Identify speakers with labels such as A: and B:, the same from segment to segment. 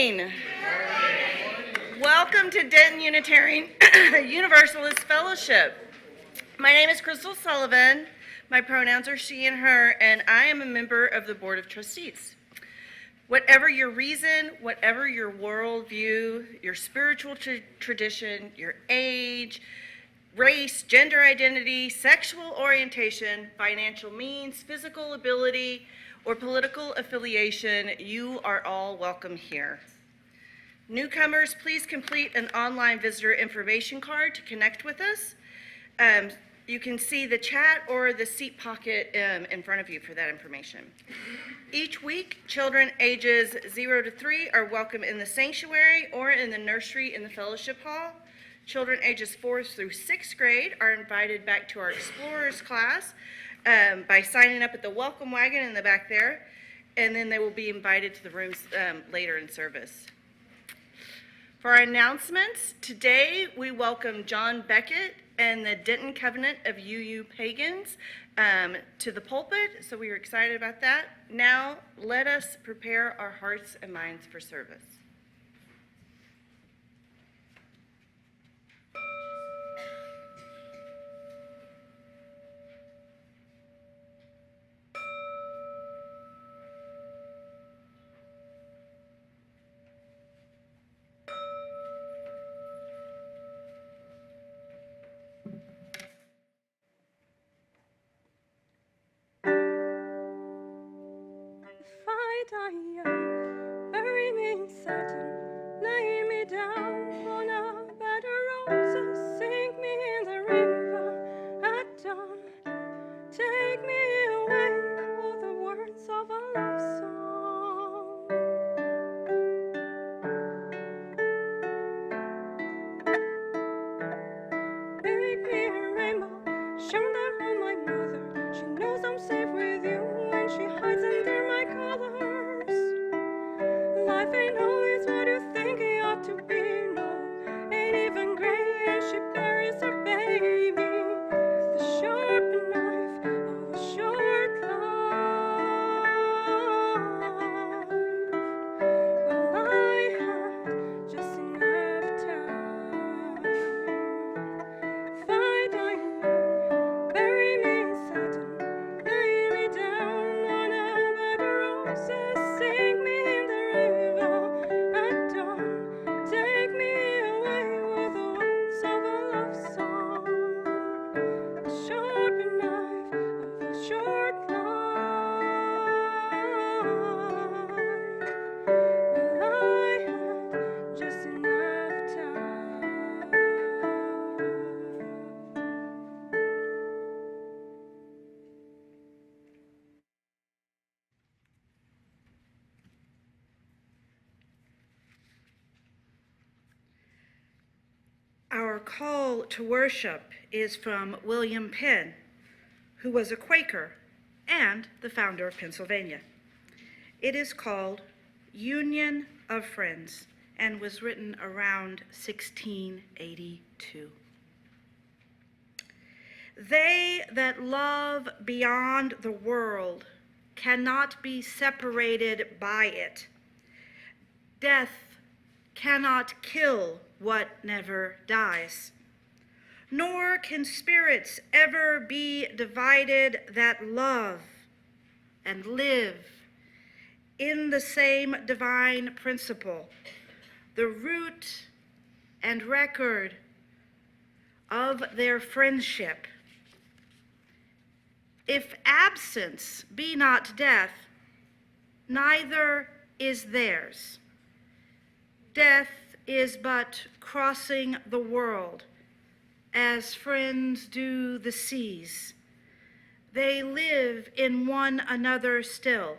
A: morning. Welcome to Denton Unitarian Universalist Fellowship. My name is Crystal Sullivan. My pronouns are she and her, and I am a member of the Board of Trustees. Whatever your reason, whatever your worldview, your spiritual tradition, your age, race, gender identity, sexual orientation, financial means, physical ability, or political affiliation, you are all welcome here. Newcomers, please complete an online visitor information card to connect with us. You can see the chat or the seat pocket in front of you for that information. Each week, children ages 0 to 3 are welcome in the sanctuary or in the nursery in the fellowship hall. Children ages 4th through 6th grade are invited back to our Explorers class by signing up at the welcome wagon in the back there, and then they will be invited to the rooms later in service. For our announcements, today we welcome John Beckett and the Denton Covenant of UU Pagans to the pulpit, so we are excited about that. Now, let us prepare our hearts and minds for service.
B: Bury me in satin, lay me down on a bed of roses, sink me in the river at dawn, take me away with the words of a love song. Make me a rainbow, shine down on my mother, she knows I'm safe with you when she hides under my colors. Life ain't always what you think it ought to be, no, ain't even gray, and she buries her baby. The sharp knife of a short life. Well, I had just enough time. If I die young, bury me in satin, lay me down on a bed of roses, sink me in the river at dawn, take me away with the words of a love song. The sharp knife of a short life. Well, I had just enough time.
C: Our call to worship is from William Penn, who was a Quaker and the founder of Pennsylvania. It is called Union of Friends and was written around 1682. They that love beyond the world cannot be separated by it. Death cannot kill what never dies, nor can spirits ever be divided that love and live in the same divine principle, the root and record of their friendship. If absence be not death, neither is theirs. Death is but crossing the world, as friends do the seas. They live in one another still.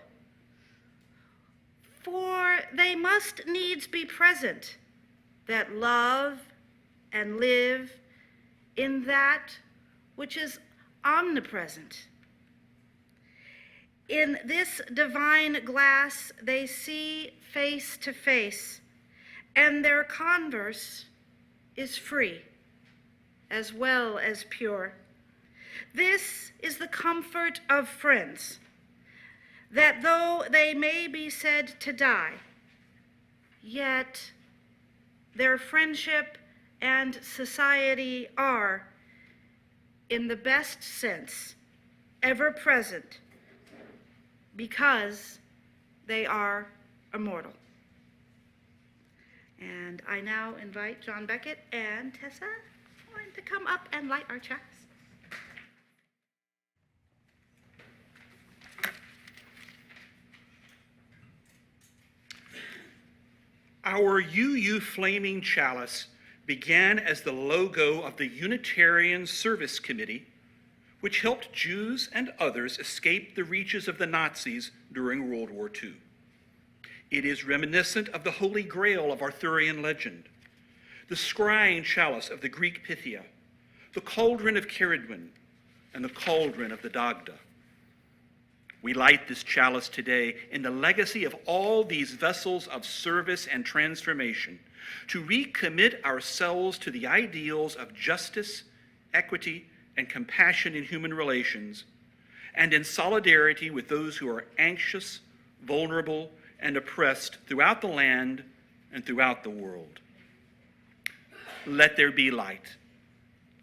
C: For they must needs be present, that love and live in that which is omnipresent. In this divine glass they see face to face, and their converse is free as well as pure. This is the comfort of friends, that though they may be said to die, yet their friendship and society are, in the best sense, ever present because they are immortal. And I now invite John Beckett and Tessa to come up and light our tracks.
D: Our UU Flaming Chalice began as the logo of the Unitarian Service Committee, which helped Jews and others escape the reaches of the Nazis during World War II. It is reminiscent of the Holy Grail of Arthurian legend, the scrying chalice of the Greek Pythia, the cauldron of Ceridwen, and the cauldron of the Dagda. We light this chalice today in the legacy of all these vessels of service and transformation, to recommit ourselves to the ideals of justice, equity, and compassion in human relations, and in solidarity with those who are anxious, vulnerable, and oppressed throughout the land and throughout the world. Let there be light.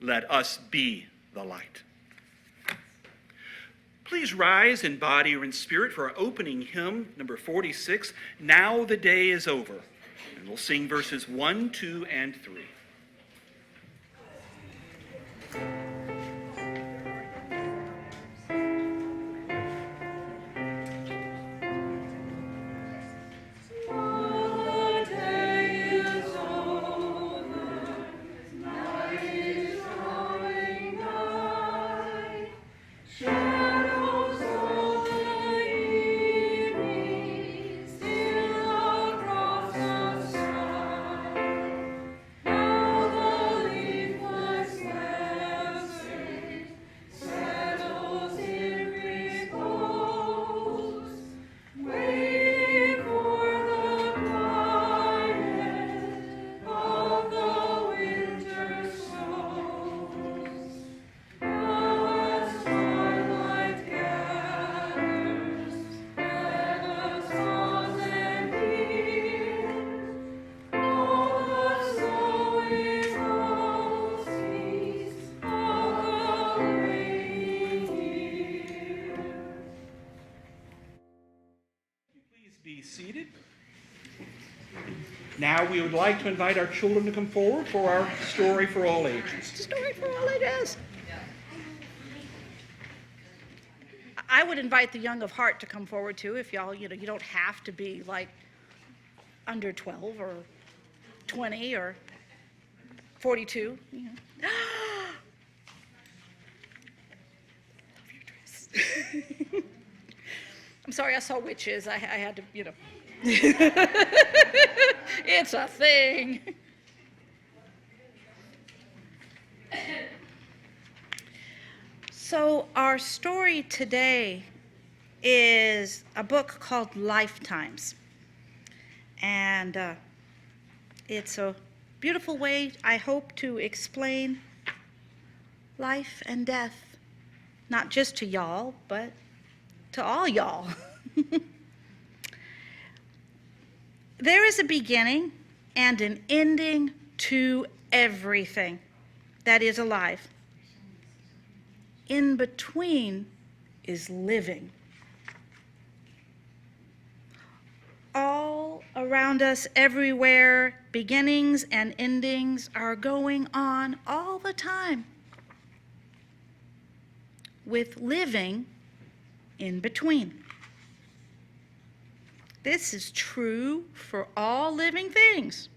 D: Let us be the light. Please rise in body or in spirit for our opening hymn, number 46, Now the Day is Over. And we'll sing verses 1, 2, and 3. Seated. Now we would like to invite our children to come forward for our Story for All Ages.
C: Story for all ages. I would invite the young of heart to come forward too, if y'all, you don't have to be like under 12 or 20 or 42. I'm sorry, I saw witches. I had to, It's a thing. So our story today is a book called Lifetimes. And it's a beautiful way, I hope, to explain life and death, not just to y'all, but to all y'all. There is a beginning and an ending to everything that is alive. In between is living. All around us, everywhere, beginnings and endings are going on all the time, with living in between. This is true for all living things,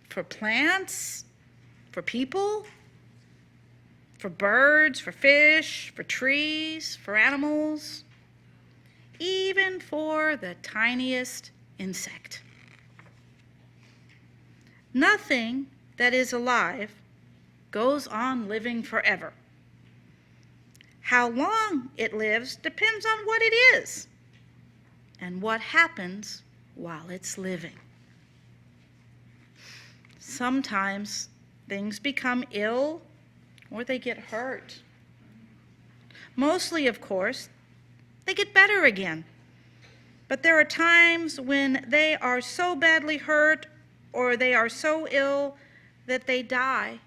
C: for plants, for people, for birds, for fish, for trees, for animals, even for the tiniest insect. Nothing that is alive goes on living forever. How long it lives depends on what it is and what happens while it's living. Sometimes things become ill or they get hurt. Mostly, of course, they get better again. But there are times when they are so badly hurt or they are so ill that they die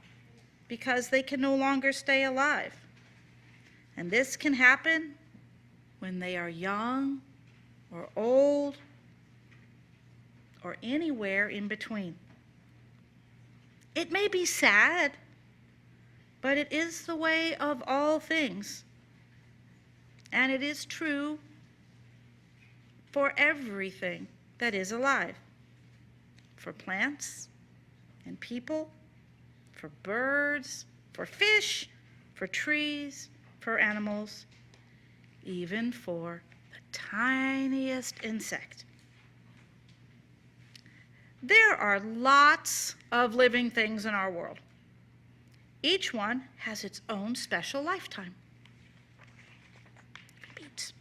C: because they can no longer stay alive. And this can happen when they are young or old or anywhere in between. It may be sad, but it is the way of all things. And it is true for everything that is alive. For plants and people, for birds, for fish, for trees, for animals, even for the tiniest insect. There are lots of living things in our world. Each one has its own special lifetime. Repeat.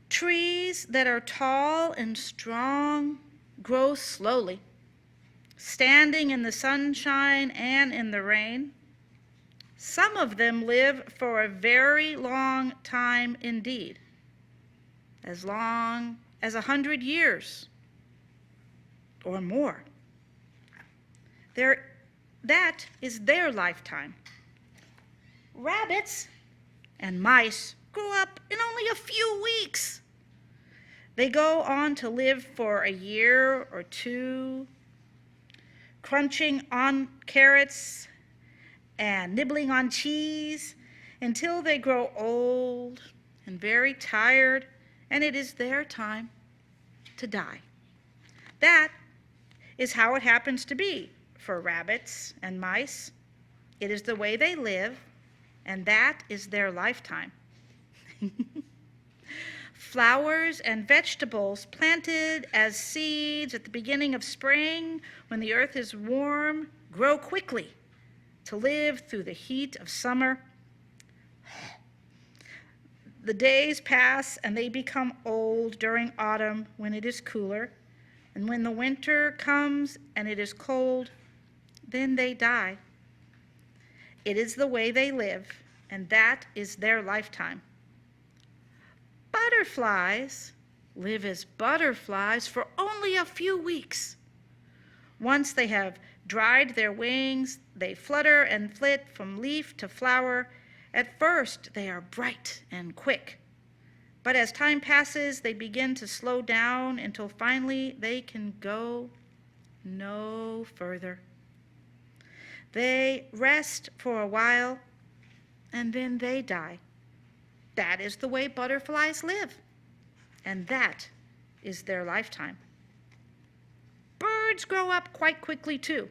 C: Trees that are tall and strong grow slowly, standing in the sunshine and in the rain. Some of them live for a very long time indeed, as long as 100 years or more. That is their lifetime. Rabbits and mice grow up in only a few weeks. They go on to live for a year or two, crunching on carrots and nibbling on cheese until they grow old and very tired, and it is their time to die. That is how it happens to be for rabbits and mice. It is the way they live, and that is their lifetime. Flowers and vegetables planted as seeds at the beginning of spring when the earth is warm grow quickly to live through the heat of summer. The days pass and they become old during autumn when it is cooler, and when the winter comes and it is cold, then they die. It is the way they live, and that is their lifetime. Butterflies live as butterflies for only a few weeks. Once they have dried their wings, they flutter and flit from leaf to flower. At first, they are bright and quick. But as time passes, they begin to slow down until finally they can go no further. They rest for a while, and then they die. That is the way butterflies live, and that is their lifetime. Birds grow up quite quickly, too.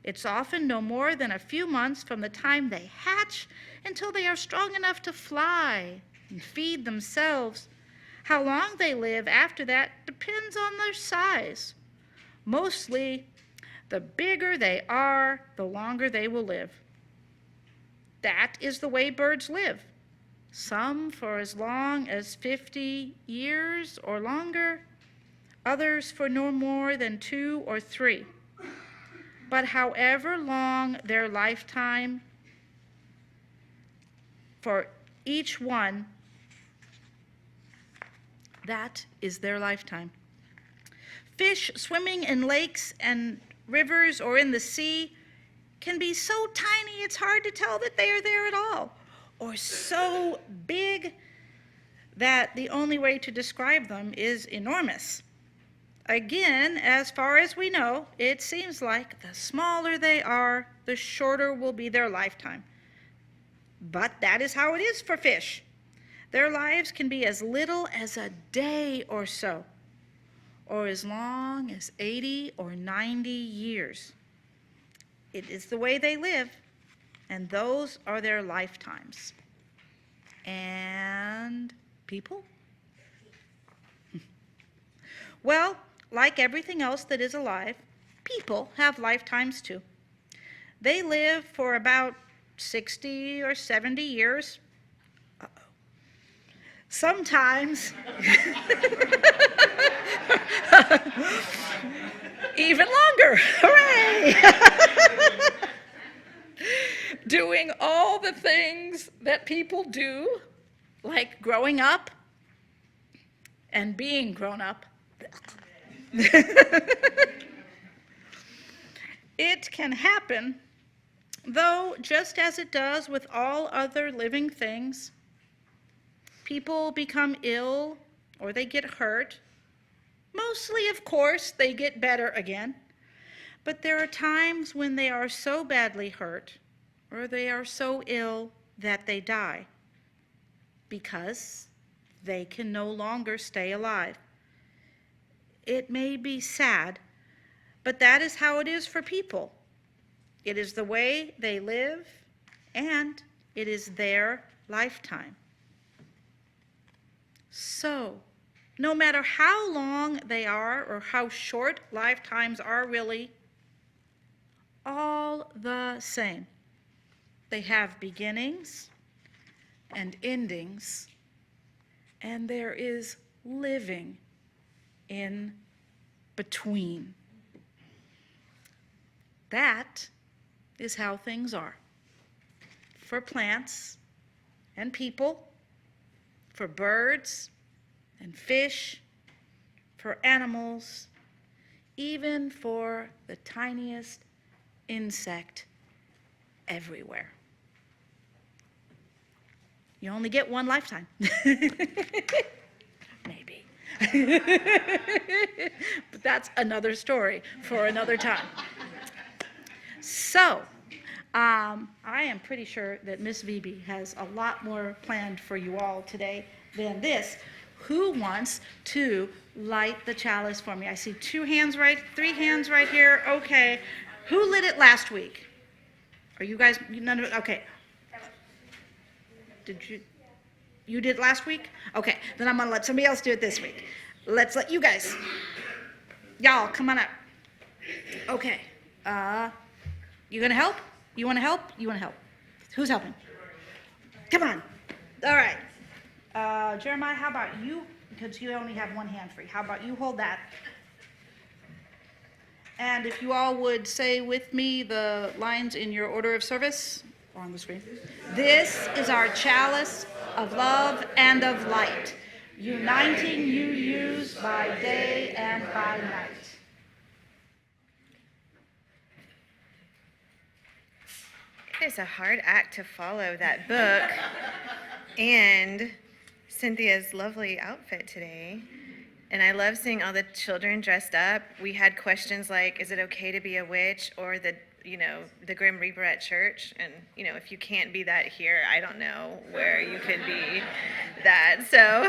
C: It's often no more than a few months from the time they hatch until they are strong enough to fly and feed themselves. How long they live after that depends on their size. Mostly, the bigger they are, the longer they will live. That is the way birds live. Some for as long as 50 years or longer, others for no more than 2 or 3. But however long their lifetime, for each one, that is their lifetime. Fish swimming in lakes and rivers or in the sea can be so tiny it's hard to tell that they are there at all, or so big that the only way to describe them is enormous. Again, as far as we know, it seems like the smaller they are, the shorter will be their lifetime. But that is how it is for fish. Their lives can be as little as a day or so, or as long as 80 or 90 years. It is the way they live, and those are their lifetimes. And people? Well, like everything else that is alive, people have lifetimes too. They live for about 60 or 70 years. Sometimes even longer. Hooray! Doing all the things that people do, like growing up
E: and being grown up, it can happen, though, just as it does with all other living things. People become ill or they get hurt. Mostly, of course, they get better again. But there are times when they are so badly hurt or they are so ill that they die because they can no longer stay alive. It may be sad, but that is how it is for people. It is the way they live, and it is their lifetime. So, no matter how long they are or how short lifetimes are really, all the same, they have beginnings and endings, and there is living in between. That is how things are for plants and people, for birds and fish, for animals, even for the tiniest insect everywhere. You only get one lifetime. Maybe. But that's another story for another time. So, I am pretty sure that Miss Vibe has a lot more planned for you all today than this. Who wants to light the chalice for me? I see 3 hands right here. Okay. Who lit it last week? Are you guys, none of it? Okay. Did you did last week? Okay, then I'm gonna let somebody else do it this week. Let's let you guys. Y'all, come on up. Okay. You gonna help? You wanna help? You wanna help? Who's helping? Come on. All right. Jeremiah, how about you? Because you only have one hand free. How about you hold that? And if you all would say with me the lines in your order of service or on the screen. This is our chalice of love and of light, uniting you use by day and by night.
A: It is a hard act to follow that book and Cynthia's lovely outfit today. And I love seeing all the children dressed up. We had questions like, is it okay to be a witch or the Grim Reaper at church? And, if you can't be that here, I don't know where you could be that. So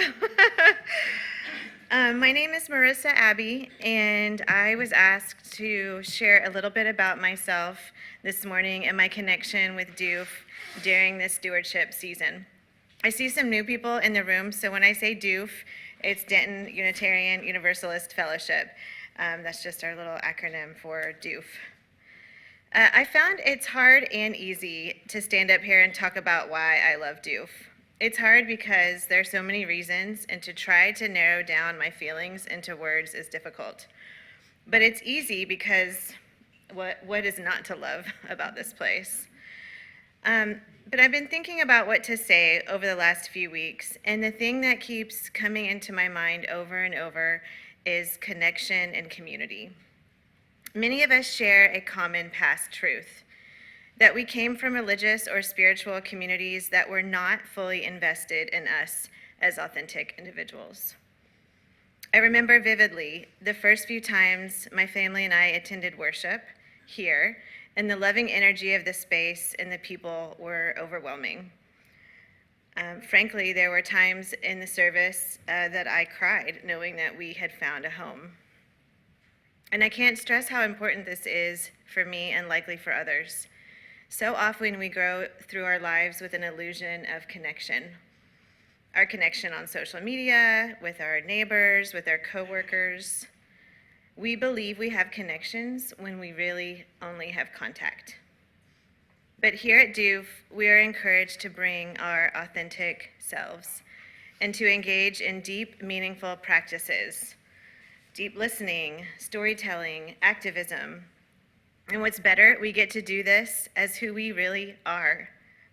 A: my name is Marissa Abbey, and I was asked to share a little bit about myself this morning and my connection with DOOF during this stewardship season. I see some new people in the room, so when I say DOOF, it's Denton Unitarian Universalist Fellowship. That's just our little acronym for DOOF. I found it's hard and easy to stand up here and talk about why I love DOOF. It's hard because there are so many reasons, and to try to narrow down my feelings into words is difficult. But it's easy because what is not to love about this place? But I've been thinking about what to say over the last few weeks, and the thing that keeps coming into my mind over and over is connection and community. Many of us share a common past truth, that we came from religious or spiritual communities that were not fully invested in us as authentic individuals. I remember vividly the first few times my family and I attended worship here, and the loving energy of the space and the people were overwhelming. Frankly, there were times in the service that I cried knowing that we had found a home. And I can't stress how important this is for me and likely for others. So often we grow through our lives with an illusion of connection. Our connection on social media, with our neighbors, with our coworkers. We believe we have connections when we really only have contact. But here at DOOF, we are encouraged to bring our authentic selves and to engage in deep, meaningful practices, deep listening, storytelling, activism. And what's better, we get to do this as who we really are,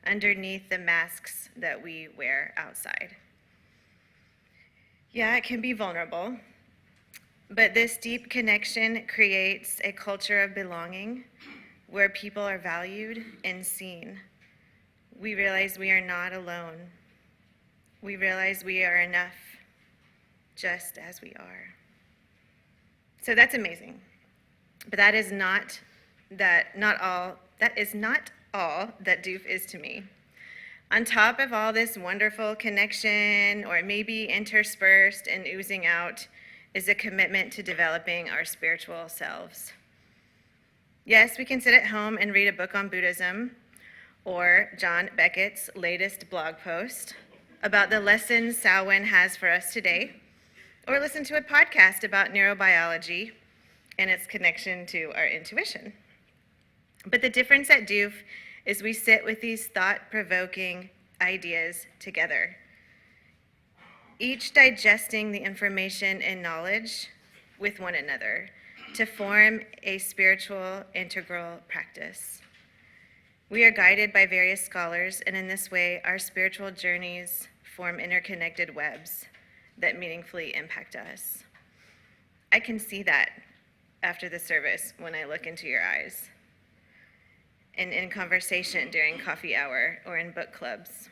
A: underneath the masks that we wear outside.
F: Yeah, it can be vulnerable, but this deep connection creates a culture of belonging where people are valued and seen. We realize we are not alone. We realize we are enough just as we are. So that's amazing. But that is not all that Doof is to me. On top of all this wonderful connection, or maybe interspersed and oozing out, is a commitment to developing our spiritual selves. Yes, we can sit at home and read a book on Buddhism, or John Beckett's latest blog post about the lessons Samhain has for us today, or listen to a podcast about neurobiology and its connection to our intuition. But the difference at Doof is we sit with these thought-provoking ideas together, each digesting the information and knowledge with one another to form a spiritual integral practice. We are guided by various scholars, and in this way, our spiritual journeys form interconnected webs that meaningfully impact us. I can see that after the service when I look into your eyes, and in conversation during coffee hour or in book clubs.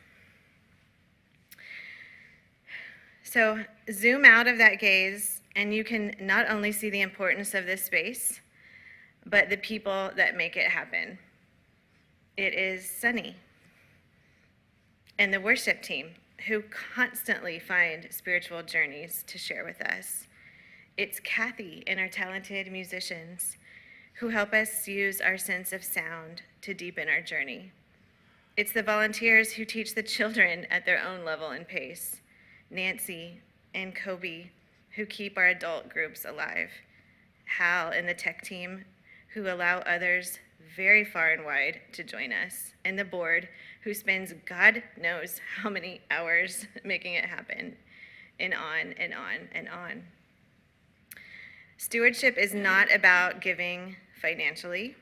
F: So zoom out of that gaze, and you can not only see the importance of this space, but the people that make it happen. It is Sunny and the worship team who constantly find spiritual journeys to share with us. It's Kathy and our talented musicians who help us use our sense of sound to deepen our journey. It's the volunteers who teach the children at their own level and pace, Nancy and Kobe, who keep our adult groups alive, Hal and the tech team, who allow others very far and wide to join us, and the board, who spends God knows how many hours making it happen, and on and on and on. Stewardship is not about giving financially,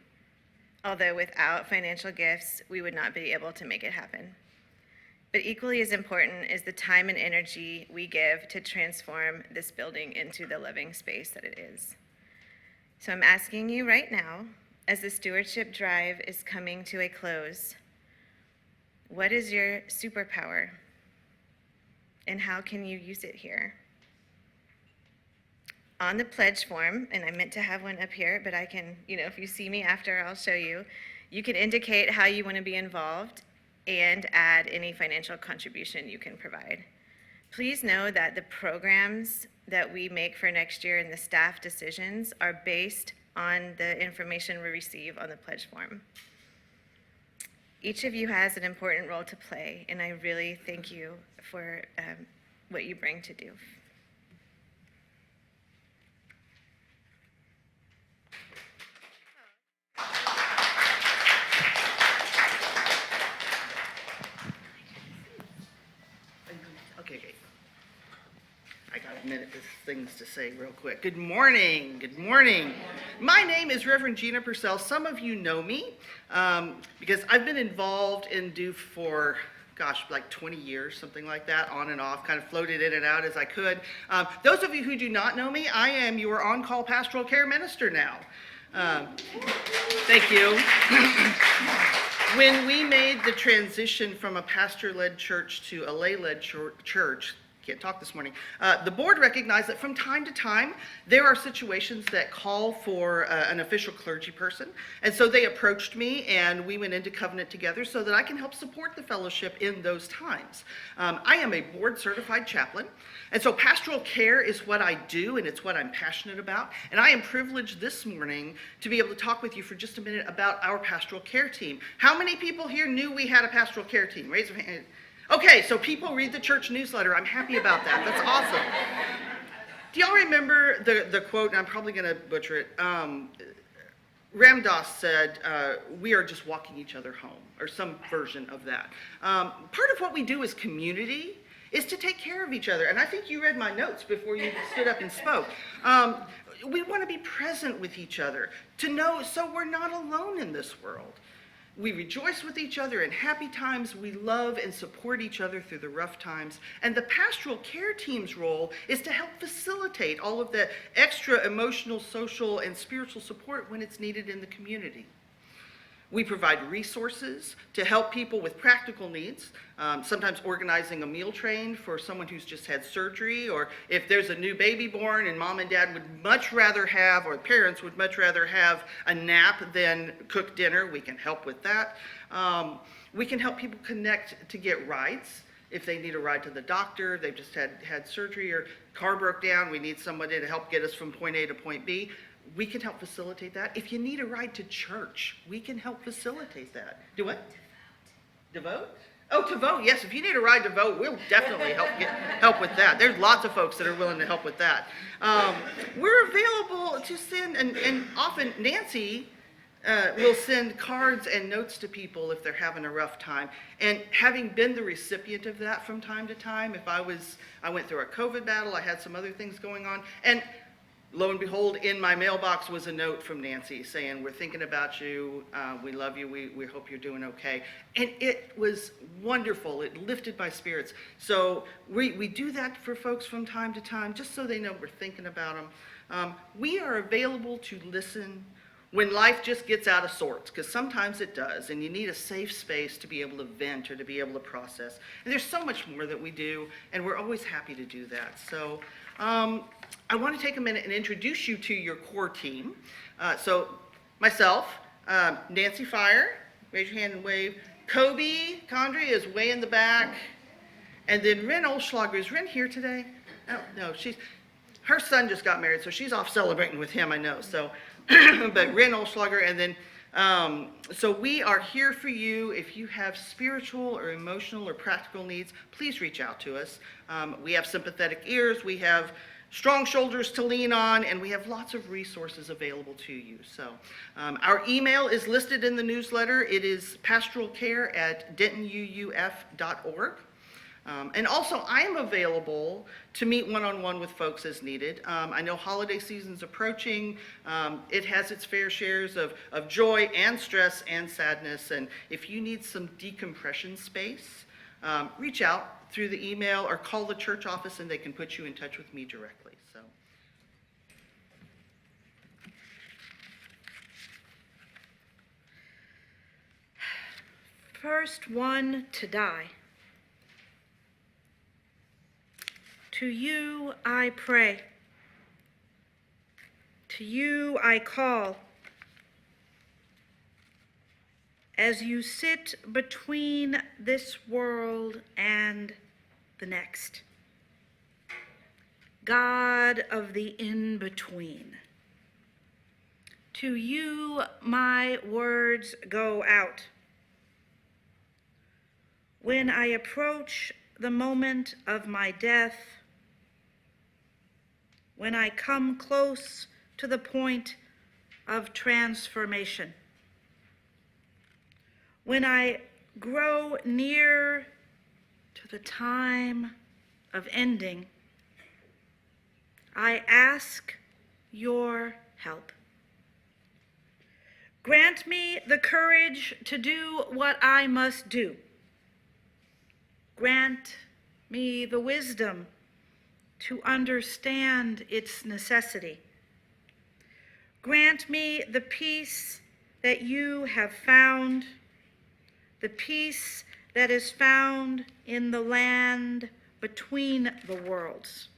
F: although without financial gifts, we would not be able to make it happen. But equally as important is the time and energy we give to transform this building into the loving space that it is. So I'm asking you right now, as the stewardship drive is coming to a close, what is your superpower? And how can you use it here? On the pledge form, and I meant to have one up here, but I can, if you see me after, I'll show you. You can indicate how you want to be involved and add any financial contribution you can provide. Please know that the programs that we make for next year and the staff decisions are based on the information we receive on the pledge form. Each of you has an important role to play, and I really thank you for what you bring to do.
G: Okay, I got a minute of things to say real quick. Good morning, good morning. My name is Reverend Gina Purcell. Some of you know me because I've been involved in Doof for, like 20 years, something like that, on and off, kind of floated in and out as I could. Those of you who do not know me, I am your on-call pastoral care minister now. Thank you. When we made the transition from a pastor-led church to a lay-led church, can't talk this morning, the board recognized that from time to time, there are situations that call for an official clergy person. And so they approached me, and we went into covenant together so that I can help support the fellowship in those times. I am a board-certified chaplain, and so pastoral care is what I do, and it's what I'm passionate about. And I am privileged this morning to be able to talk with you for just a minute about our pastoral care team. How many people here knew we had a pastoral care team? Raise your hand. Okay, so people read the church newsletter. I'm happy about that. That's awesome. Do y'all remember the quote, and I'm probably going to butcher it. Ram Dass said, we are just walking each other home, or some version of that. Part of what we do as community is to take care of each other. And I think you read my notes before you stood up and spoke. We want to be present with each other, to know so we're not alone in this world. We rejoice with each other in happy times. We love and support each other through the rough times. And the pastoral care team's role is to help facilitate all of the extra emotional, social, and spiritual support when it's needed in the community. We provide resources to help people with practical needs, sometimes organizing a meal train for someone who's just had surgery, or if there's a new baby born and mom and dad would much rather have, or parents would much rather have a nap than cook dinner, we can help with that. We can help people connect to get rides. If they need a ride to the doctor, they've just had surgery, or car broke down, we need somebody to help get us from point A to point B. We can help facilitate that. If you need a ride to church, we can help facilitate that. Do what? To vote? Oh, to vote, yes. If you need a ride to vote, we'll definitely help with that. There's lots of folks that are willing to help with that. We're available to send, and often Nancy will send cards and notes to people if they're having a rough time. And having been the recipient of that from time to time, if I went through a COVID battle, I had some other things going on, and lo and behold, in my mailbox was a note from Nancy saying, we're thinking about you, we love you, we hope you're doing okay. And it was wonderful, it lifted my spirits. So we do that for folks from time to time, just so they know we're thinking about them. We are available to listen when life just gets out of sorts, because sometimes it does, and you need a safe space to be able to vent or to be able to process. And there's so much more that we do, and we're always happy to do that. So I want to take a minute and introduce you to your core team. So myself, Nancy Fire, raise your hand and wave. Kobe Condry is way in the back. And then Ren Olschlager. Is Ren here today? Oh, no, her son just got married, so she's off celebrating with him, I know. So, but Ren Olschlager, and then, so we are here for you. If you have spiritual or emotional or practical needs, please reach out to us. We have sympathetic ears, we have strong shoulders to lean on, and we have lots of resources available to you. So our email is listed in the newsletter. It is pastoralcare@dentonuuf.org. And also, I am available to meet one-on-one with folks as needed. I know holiday season's approaching. It has its fair shares of joy and stress and sadness. And if you need some decompression space, reach out through the email or call the church office, and they can put you in touch with me directly. So.
C: First one to die. To you I pray. To you I call. As you sit between this world and the next. God of the in-between. To you my words go out. When I approach the moment of my death, when I come close to the point of transformation, when I grow near to the time of ending, I ask your help. Grant me the courage to do what I must do. Grant me the wisdom to understand its necessity. Grant me the peace that you have found, the peace that is found in the land between the worlds.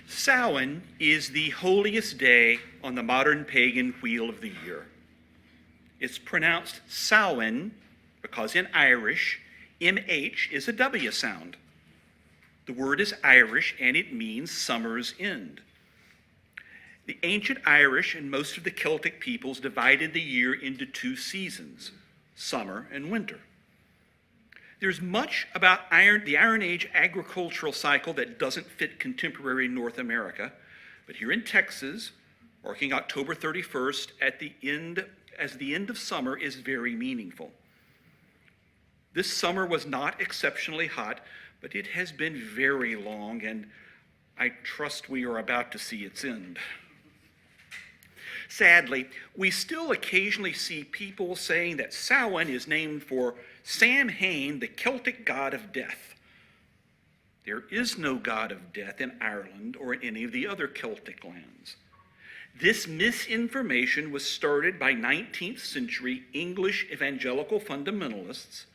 D: Samhain is the holiest day on the modern pagan wheel of the year. It's pronounced Samhain because in Irish, MH is a W sound. The word is Irish and it means summer's end. The ancient Irish and most of the Celtic peoples divided the year into two seasons, summer and winter. There's much about the Iron Age agricultural cycle that doesn't fit contemporary North America, but here in Texas, marking October 31st as the end of summer is very meaningful. This summer was not exceptionally hot, but it has been very long, and I trust we are about to see its end. Sadly, we still occasionally see people saying that Samhain is named for Samhain, the Celtic god of death. There is no god of death in Ireland or in any of the other Celtic lands. This misinformation was started by 19th century English evangelical fundamentalists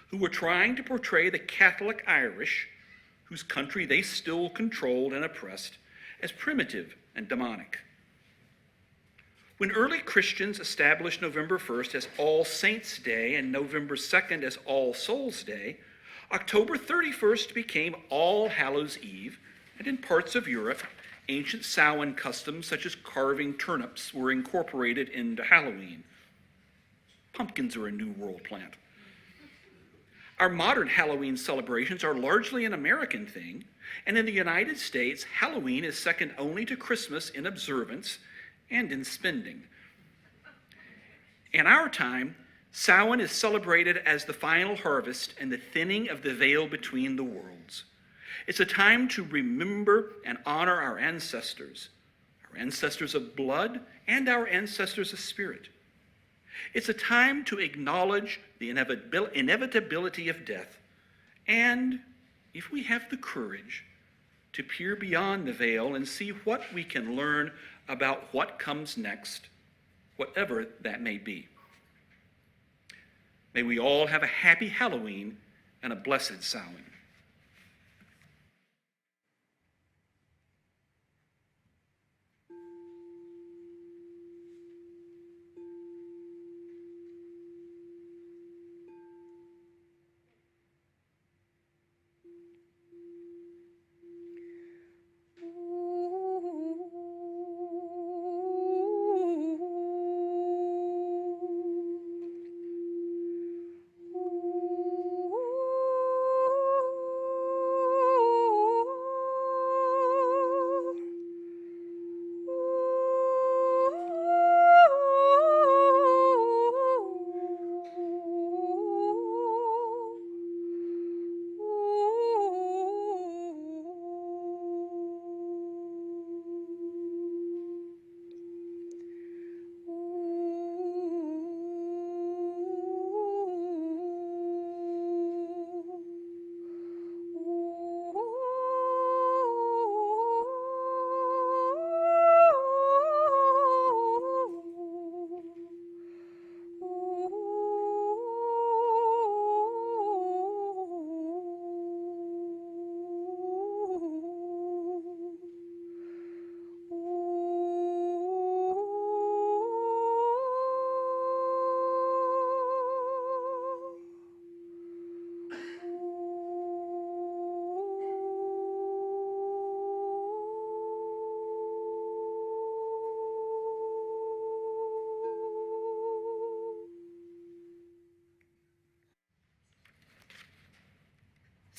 D: who were trying to portray the Catholic Irish, whose country they still controlled and oppressed, as primitive and demonic. When early Christians established November 1st as All Saints' Day and November 2nd as All Souls' Day, October 31st became All Hallows' Eve, and in parts of Europe, ancient Samhain customs such as carving turnips were incorporated into Halloween. Pumpkins are a New World plant. Our modern Halloween celebrations are largely an American thing, and in the United States, Halloween is second only to Christmas in observance and in spending. In our time, Samhain is celebrated as the final harvest and the thinning of the veil between the worlds. It's a time to remember and honor our ancestors of blood and our ancestors of spirit. It's a time to acknowledge the inevitability of death, and, if we have the courage, to peer beyond the veil and see what we can learn about what comes next, whatever that may be. May we all have a happy Halloween and a blessed Samhain.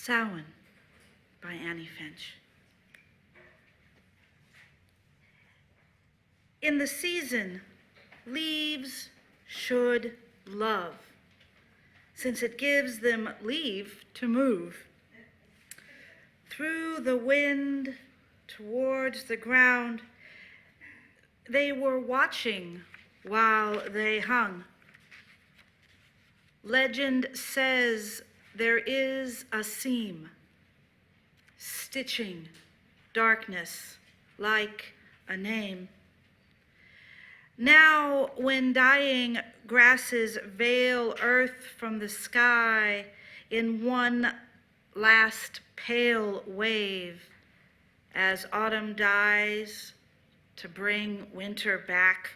C: Samhain by Annie Finch. In the season, leaves should love, since it gives them leave to move. Through the wind towards the ground, they were watching while they hung. Legend says there is a seam, stitching darkness like a name. Now, when dying grasses veil earth from the sky in one last pale wave, as autumn dies to bring winter back,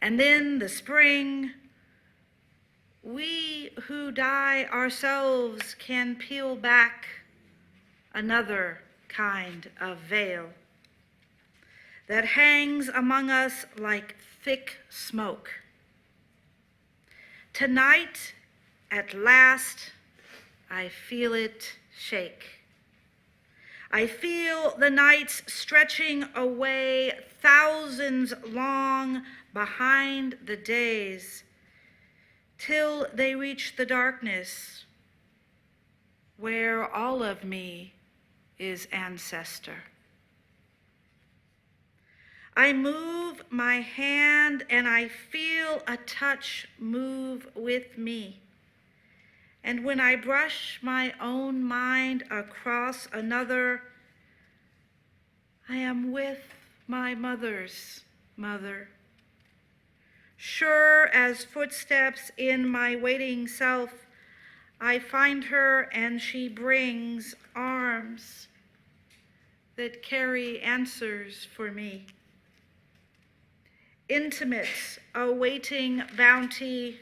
C: and then the spring, we who die ourselves can peel back another kind of veil that hangs among us like thick smoke. Tonight, at last, I feel it shake. I feel the nights stretching away thousands long behind the days, till they reach the darkness where all of me is ancestor. I move my hand and I feel a touch move with me. And when I brush my own mind across another, I am with my mother's mother. Sure as footsteps in my waiting self, I find her and she brings arms that carry answers for me. Intimates awaiting bounty,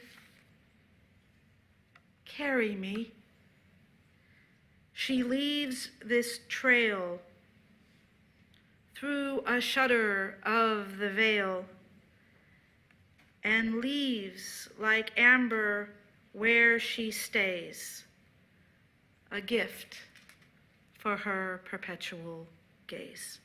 C: carry me. She leaves this trail through a shudder of the veil and leaves like amber where she stays, a gift for her perpetual gaze.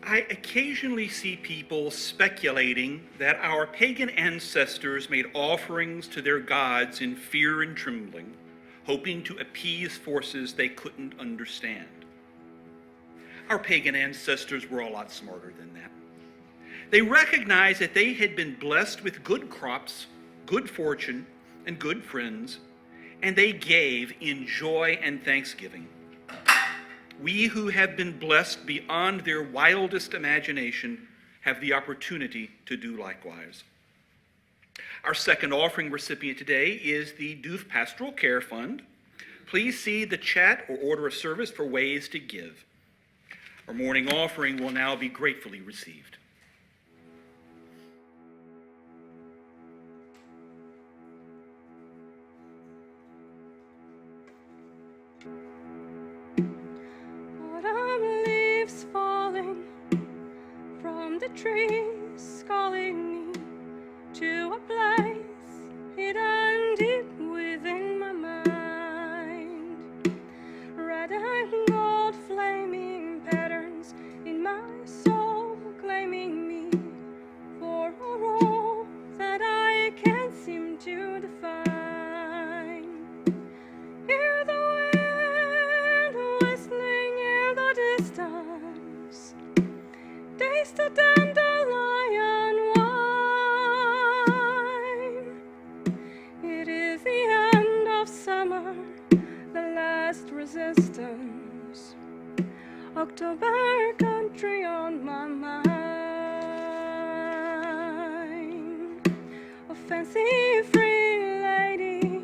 D: I occasionally see people speculating that our pagan ancestors made offerings to their gods in fear and trembling, hoping to appease forces they couldn't understand. Our pagan ancestors were a lot smarter than that. They recognized that they had been blessed with good crops, good fortune, and good friends, and they gave in joy and thanksgiving. We who have been blessed beyond their wildest imagination have the opportunity to do likewise. Our second offering recipient today is the Doof Pastoral Care Fund. Please see the chat or order of service for ways to give. Our morning offering will now be gratefully received.
B: Autumn leaves falling from the trees, calling me to a place hidden deep within my mind. Red and gold flaming patterns in my soul, claiming me for a role that I can't seem to define. Hear the wind whistling in the distance, taste the dandelion wine. It is the end of summer, the last resistance. October country on my mind. A fancy free lady,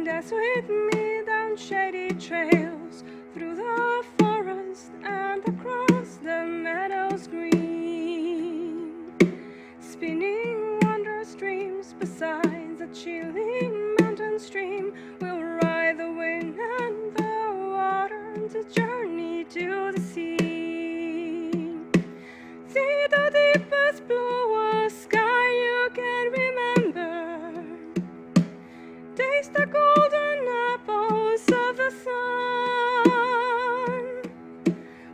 B: dance with me down shady trails, through the forest and across the meadows green. Spinning wondrous dreams beside the chilling mountain stream, we'll ride the wind and the water to journey to the sea. See the deepest bluest sky you can remember. Taste the golden apples of the sun.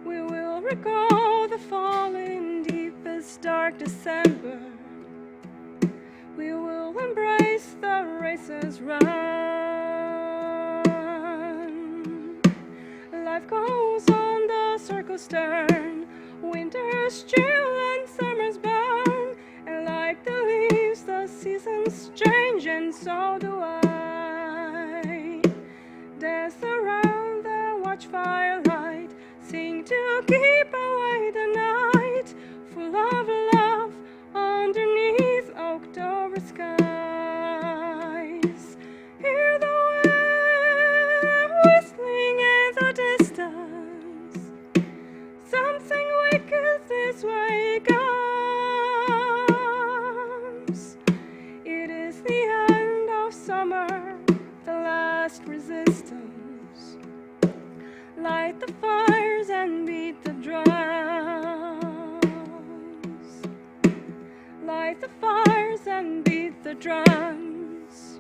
B: We will recall the fall in deepest dark December. We will embrace the racer's run. Life goes on the circle's turn. Winter's chill and summer's burn. And like the leaves, the seasons change, and so do I. Dance around the watch firelight, sing to keep away the night, full of love underneath October skies. Hear the wind whistling in the distance. Something wicked this way comes. It is the end of summer, the last resistance. Light the fires and beat the drums. Light the fires and beat the drums.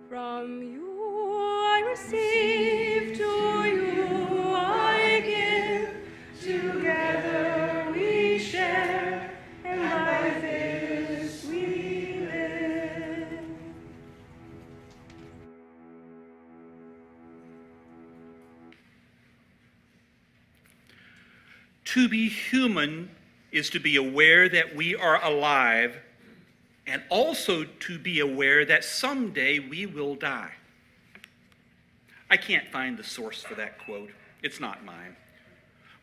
B: From you I receive
D: To be human is to be aware that we are alive and also to be aware that someday we will die. I can't find the source for that quote. It's not mine.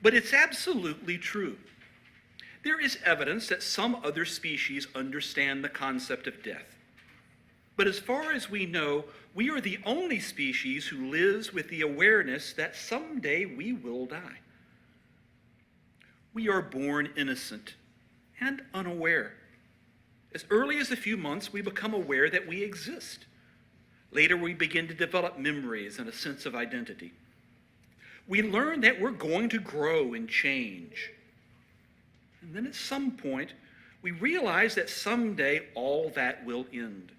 D: But it's absolutely true. There is evidence that some other species understand the concept of death. But as far as we know, we are the only species who lives with the awareness that someday we will die. We are born innocent and unaware. As early as a few months, we become aware that we exist. Later, we begin to develop memories and a sense of identity. We learn that we're going to grow and change. And then at some point, we realize that someday all that will end.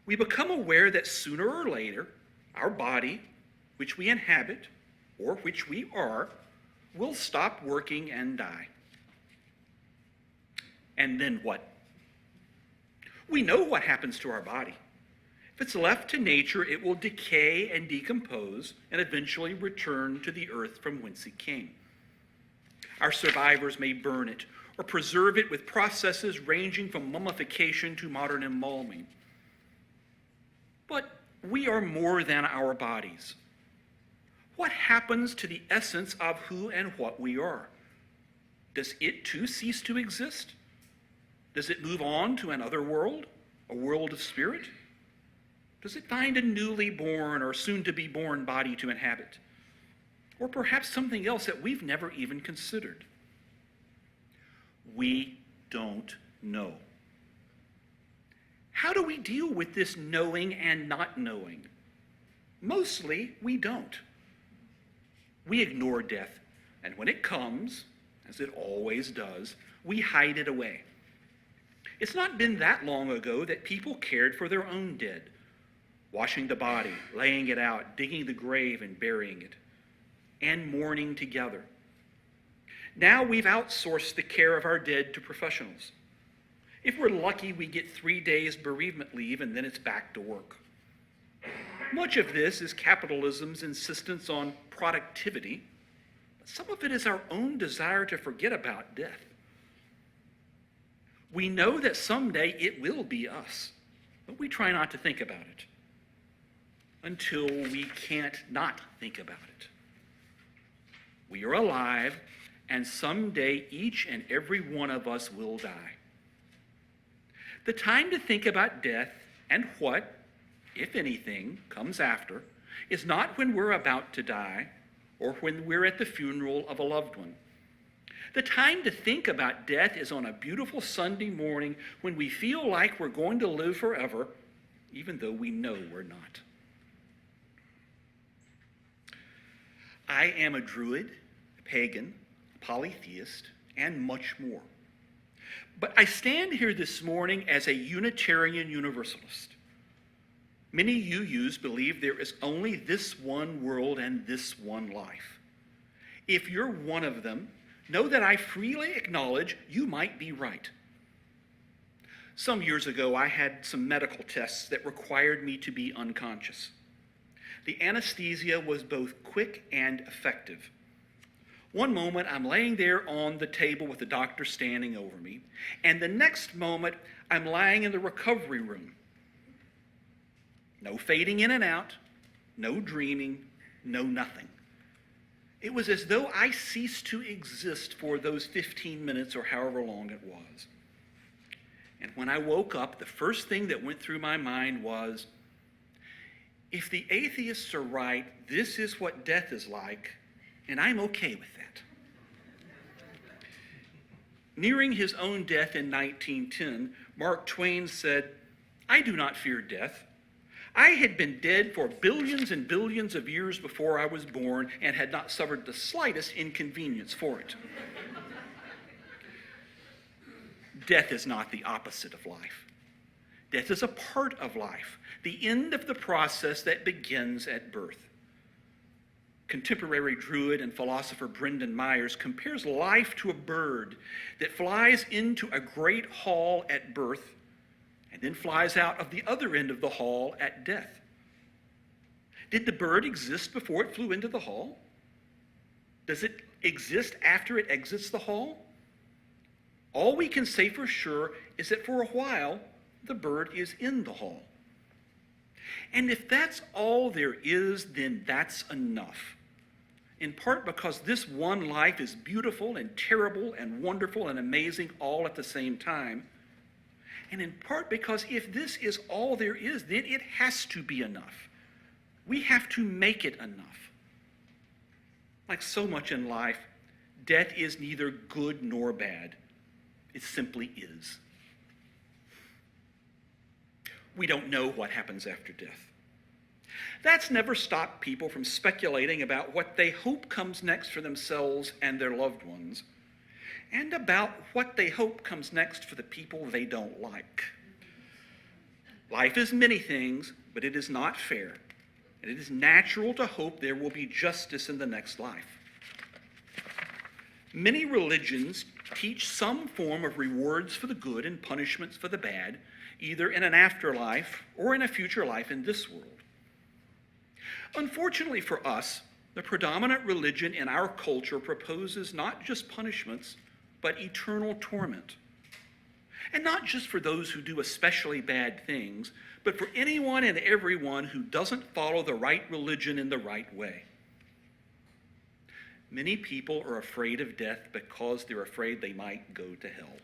D: We become aware that sooner or later, our body, which we inhabit, or which we are, will stop working and die. And then what? We know what happens to our body. If it's left to nature, it will decay and decompose and eventually return to the earth from whence it came. Our survivors may burn it or preserve it with processes ranging from mummification to modern embalming. But we are more than our bodies. What happens to the essence of who and what we are? Does it too cease to exist? Does it move on to another world, a world of spirit? Does it find a newly born or soon-to-be-born body to inhabit? Or perhaps something else that we've never even considered? We don't know. How do we deal with this knowing and not knowing? Mostly, we don't. We ignore death, and when it comes, as it always does, we hide it away. It's not been that long ago that people cared for their own dead, washing the body, laying it out, digging the grave and burying it, and mourning together. Now we've outsourced the care of our dead to professionals. If we're lucky, we get 3 days bereavement leave and then it's back to work. Much of this is capitalism's insistence on productivity, but some of it is our own desire to forget about death. We know that someday it will be us, but we try not to think about it until we can't not think about it. We are alive, and someday each and every one of us will die. The time to think about death and what, if anything, comes after is not when we're about to die or when we're at the funeral of a loved one. The time to think about death is on a beautiful Sunday morning when we feel like we're going to live forever, even though we know we're not. I am a druid, a pagan, a polytheist, and much more. But I stand here this morning as a Unitarian Universalist. Many UUs believe there is only this one world and this one life. If you're one of them, know that I freely acknowledge you might be right. Some years ago, I had some medical tests that required me to be unconscious. The anesthesia was both quick and effective. One moment, I'm laying there on the table with the doctor standing over me, and the next moment, I'm lying in the recovery room. No fading in and out, no dreaming, no nothing. It was as though I ceased to exist for those 15 minutes or however long it was. And when I woke up, the first thing that went through my mind was, if the atheists are right, this is what death is like, and I'm okay with that. Nearing his own death in 1910, Mark Twain said, "I do not fear death. I had been dead for billions and billions of years before I was born and had not suffered the slightest inconvenience for it." Death is not the opposite of life. Death is a part of life, the end of the process that begins at birth. Contemporary druid and philosopher Brendan Myers compares life to a bird that flies into a great hall at birth and then flies out of the other end of the hall at death. Did the bird exist before it flew into the hall? Does it exist after it exits the hull? All we can say for sure is that for a while, the bird is in the hull. And if that's all there is, then that's enough. In part because this one life is beautiful and terrible and wonderful and amazing all at the same time. And in part because if this is all there is, then it has to be enough. We have to make it enough. Like so much in life, death is neither good nor bad. It simply is. We don't know what happens after death. That's never stopped people from speculating about what they hope comes next for themselves and their loved ones, and about what they hope comes next for the people they don't like. Life is many things, but it is not fair, and it is natural to hope there will be justice in the next life. Many religions teach some form of rewards for the good and punishments for the bad, either in an afterlife or in a future life in this world. Unfortunately for us, the predominant religion in our culture proposes not just punishments, but eternal torment. And not just for those who do especially bad things, but for anyone and everyone who doesn't follow the right religion in the right way. Many people are afraid of death because they're afraid they might go to hell.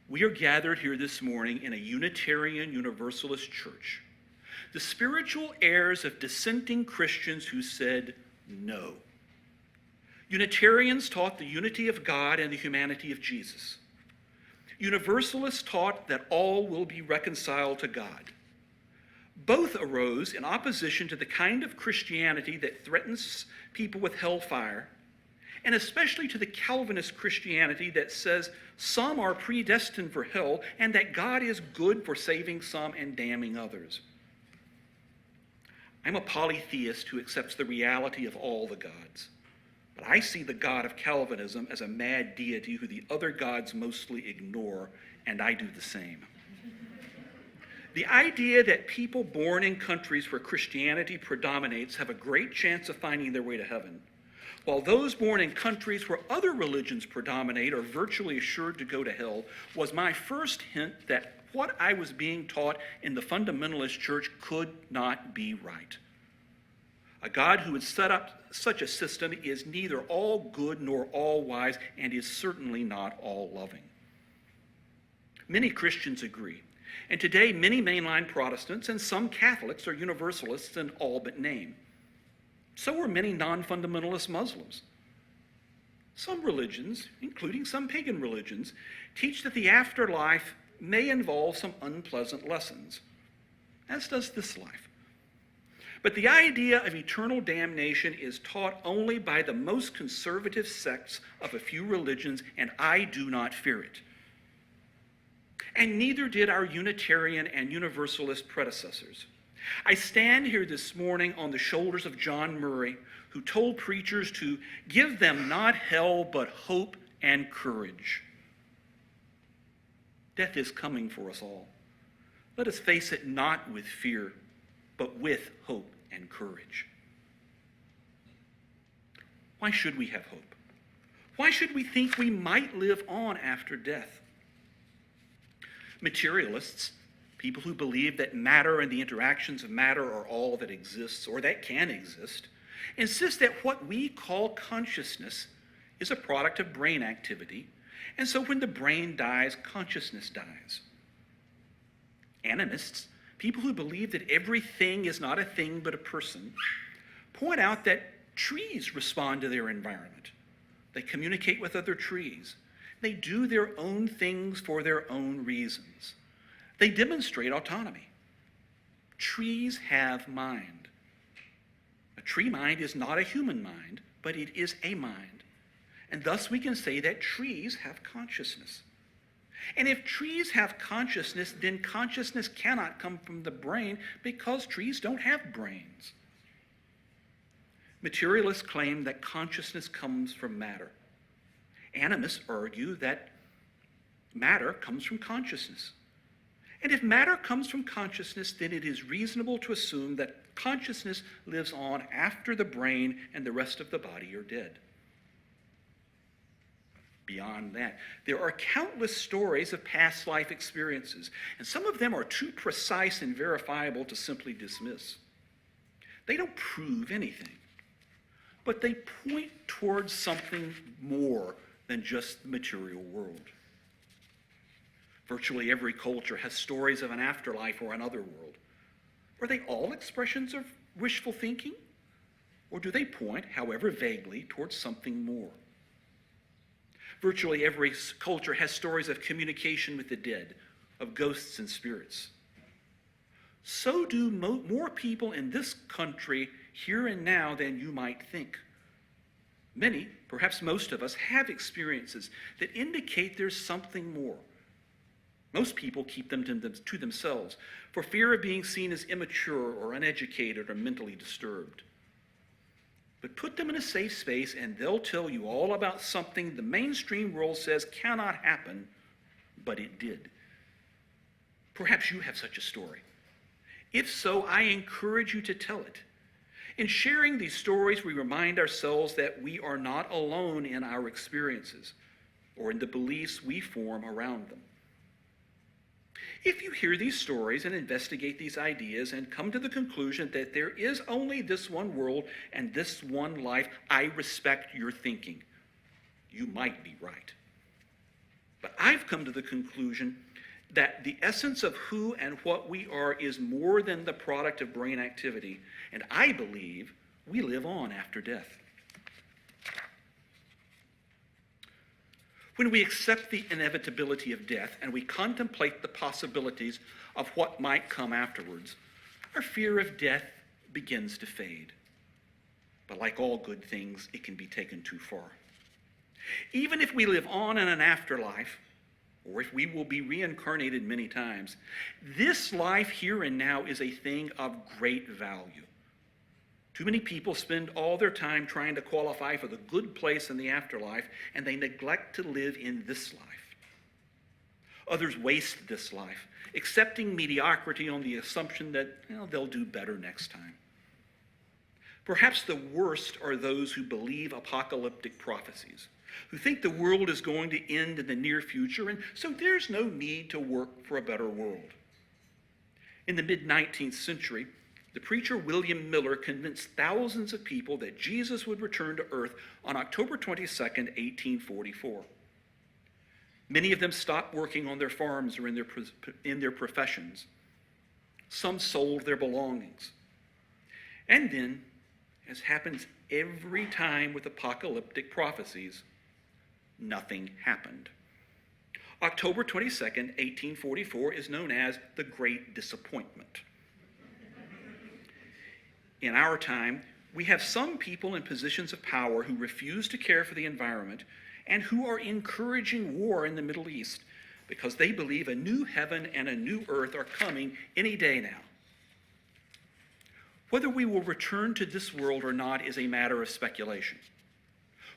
D: We are gathered here this morning in a Unitarian Universalist church, the spiritual heirs of dissenting Christians who said no. Unitarians taught the unity of God and the humanity of Jesus. Universalists taught that all will be reconciled to God. Both arose in opposition to the kind of Christianity that threatens people with hellfire, and especially to the Calvinist Christianity that says some are predestined for hell and that God is good for saving some and damning others. I'm a polytheist who accepts the reality of all the gods, but I see the God of Calvinism as a mad deity who the other gods mostly ignore, and I do the same. The idea that people born in countries where Christianity predominates have a great chance of finding their way to heaven, while those born in countries where other religions predominate are virtually assured to go to hell, was my first hint that what I was being taught in the fundamentalist church could not be right. A God who would set up such a system is neither all good nor all wise, and is certainly not all loving. Many Christians agree, and today many mainline Protestants and some Catholics are Universalists in all but name. So are many non-fundamentalist Muslims. Some religions, including some pagan religions, teach that the afterlife may involve some unpleasant lessons, as does this life. But the idea of eternal damnation is taught only by the most conservative sects of a few religions, and I do not fear it. And neither did our Unitarian and Universalist predecessors. I stand here this morning on the shoulders of John Murray, who told preachers to give them not hell, but hope and courage. Death is coming for us all. Let us face it not with fear, but with hope and courage. Why should we have hope? Why should we think we might live on after death? Materialists, people who believe that matter and the interactions of matter are all that exists or that can exist, insist that what we call consciousness is a product of brain activity, and so when the brain dies, consciousness dies. Animists, people who believe that everything is not a thing but a person, point out that trees respond to their environment. They communicate with other trees. They do their own things for their own reasons. They demonstrate autonomy. Trees have mind. A tree mind is not a human mind, but it is a mind. And thus we can say that trees have consciousness. And if trees have consciousness, then consciousness cannot come from the brain because trees don't have brains. Materialists claim that consciousness comes from matter. Animists argue that matter comes from consciousness. And if matter comes from consciousness, then it is reasonable to assume that consciousness lives on after the brain and the rest of the body are dead. Beyond that, there are countless stories of past life experiences, and some of them are too precise and verifiable to simply dismiss. They don't prove anything, but they point towards something more than just the material world. Virtually every culture has stories of an afterlife or another world. Are they all expressions of wishful thinking? Or do they point, however vaguely, towards something more? Virtually every culture has stories of communication with the dead, of ghosts and spirits. So do more people in this country here and now than you might think. Many, perhaps most of us, have experiences that indicate there's something more. Most people keep them to themselves for fear of being seen as immature or uneducated or mentally disturbed. But put them in a safe space and they'll tell you all about something the mainstream world says cannot happen, but it did. Perhaps you have such a story. If so, I encourage you to tell it. In sharing these stories, we remind ourselves that we are not alone in our experiences or in the beliefs we form around them. If you hear these stories and investigate these ideas and come to the conclusion that there is only this one world and this one life, I respect your thinking. You might be right. But I've come to the conclusion that the essence of who and what we are is more than the product of brain activity, and I believe we live on after death. When we accept the inevitability of death and we contemplate the possibilities of what might come afterwards, our fear of death begins to fade. But like all good things, it can be taken too far. Even if we live on in an afterlife, or if we will be reincarnated many times, this life here and now is a thing of great value. Too many people spend all their time trying to qualify for the good place in the afterlife, and they neglect to live in this life. Others waste this life, accepting mediocrity on the assumption that they'll do better next time. Perhaps the worst are those who believe apocalyptic prophecies, who think the world is going to end in the near future, and so there's no need to work for a better world. In the mid-19th century, the preacher William Miller convinced thousands of people that Jesus would return to earth on October 22nd, 1844. Many of them stopped working on their farms or in their professions. Some sold their belongings. And then, as happens every time with apocalyptic prophecies, nothing happened. October 22nd, 1844 is known as the Great Disappointment. In our time, we have some people in positions of power who refuse to care for the environment and who are encouraging war in the Middle East because they believe a new heaven and a new earth are coming any day now. Whether we will return to this world or not is a matter of speculation.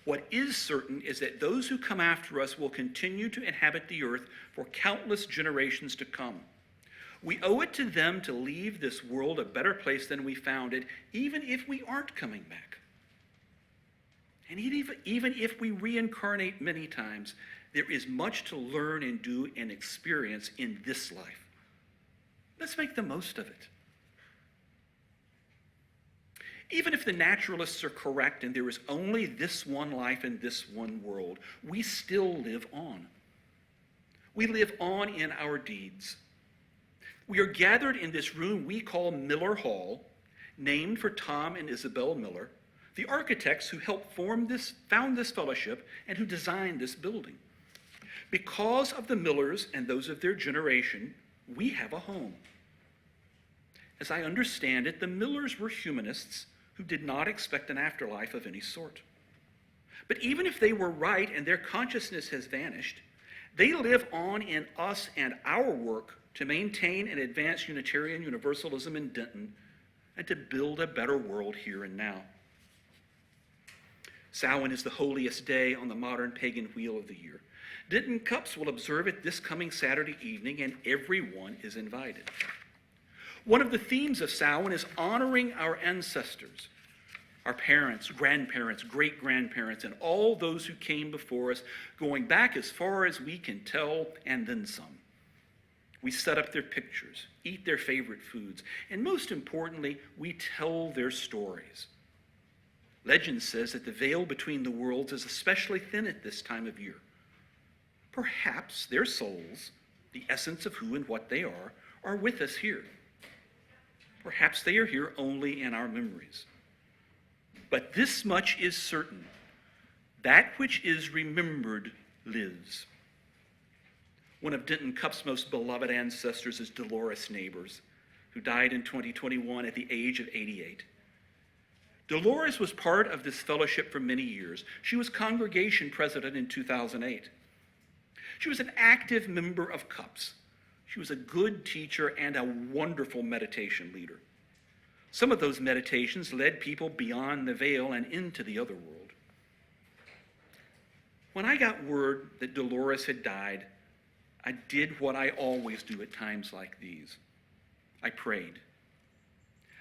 D: What is certain is that those who come after us will continue to inhabit the earth for countless generations to come. We owe it to them to leave this world a better place than we found it, even if we aren't coming back. And even if we reincarnate many times, there is much to learn and do and experience in this life. Let's make the most of it. Even if the naturalists are correct and there is only this one life and this one world, we still live on. We live on in our deeds. We are gathered in this room we call Miller Hall, named for Tom and Isabel Miller, the architects who helped found this fellowship and who designed this building. Because of the Millers and those of their generation, we have a home. As I understand it, the Millers were humanists who did not expect an afterlife of any sort. But even if they were right and their consciousness has vanished, they live on in us and our work to maintain and advance Unitarian Universalism in Denton and to build a better world here and now. Samhain is the holiest day on the modern pagan wheel of the year. Denton Cups will observe it this coming Saturday evening, and everyone is invited. One of the themes of Samhain is honoring our ancestors, our parents, grandparents, great-grandparents, and all those who came before us, going back as far as we can tell, and then some. We set up their pictures, eat their favorite foods, and most importantly, we tell their stories. Legend says that the veil between the worlds is especially thin at this time of year. Perhaps their souls, the essence of who and what they are with us here. Perhaps they are here only in our memories. But this much is certain: that which is remembered lives. One of Denton Cup's most beloved ancestors is Dolores Neighbors, who died in 2021 at the age of 88. Dolores was part of this fellowship for many years. She was congregation president in 2008. She was an active member of Cups. She was a good teacher and a wonderful meditation leader. Some of those meditations led people beyond the veil and into the other world. When I got word that Dolores had died, I did what I always do at times like these. I prayed.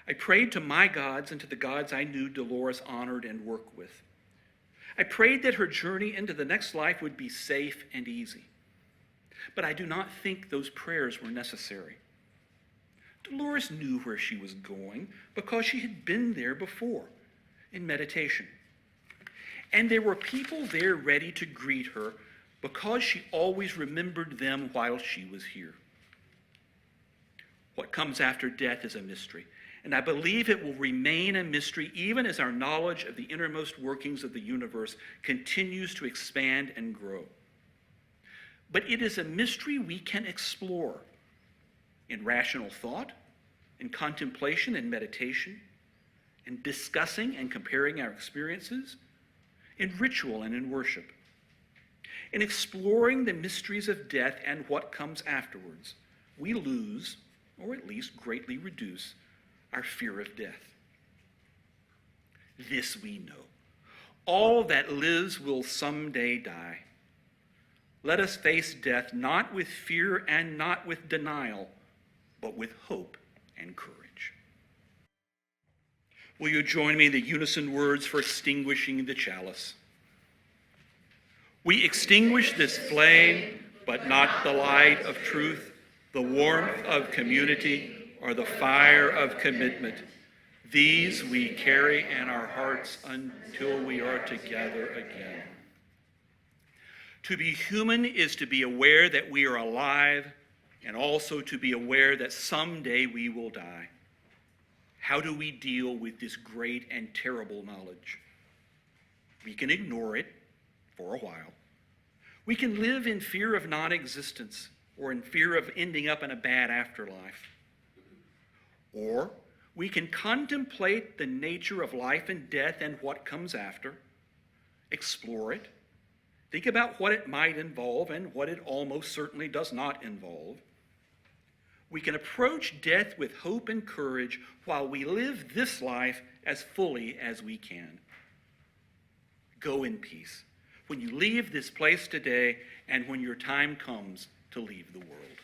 D: I prayed to my gods and to the gods I knew Dolores honored and worked with. I prayed that her journey into the next life would be safe and easy. But I do not think those prayers were necessary. Dolores knew where she was going because she had been there before in meditation. And there were people there ready to greet her because she always remembered them while she was here. What comes after death is a mystery, and I believe it will remain a mystery even as our knowledge of the innermost workings of the universe continues to expand and grow. But it is a mystery we can explore in rational thought, in contemplation and meditation, in discussing and comparing our experiences, in ritual and in worship, in exploring the mysteries of death and what comes afterwards. We lose, or at least greatly reduce, our fear of death. This we know: all that lives will someday die. Let us face death not with fear and not with denial, but with hope and courage. Will you join me in the unison words for extinguishing the chalice? We extinguish this flame, but not the light of truth, the warmth of community, or the fire of commitment. These we carry in our hearts until we are together again. To be human is to be aware that we are alive, and also to be aware that someday we will die. How do we deal with this great and terrible knowledge? We can ignore it for a while. We can live in fear of non-existence or in fear of ending up in a bad afterlife. Or we can contemplate the nature of life and death and what comes after, explore it, think about what it might involve and what it almost certainly does not involve. We can approach death with hope and courage while we live this life as fully as we can. Go in peace when you leave this place today and when your time comes to leave the world.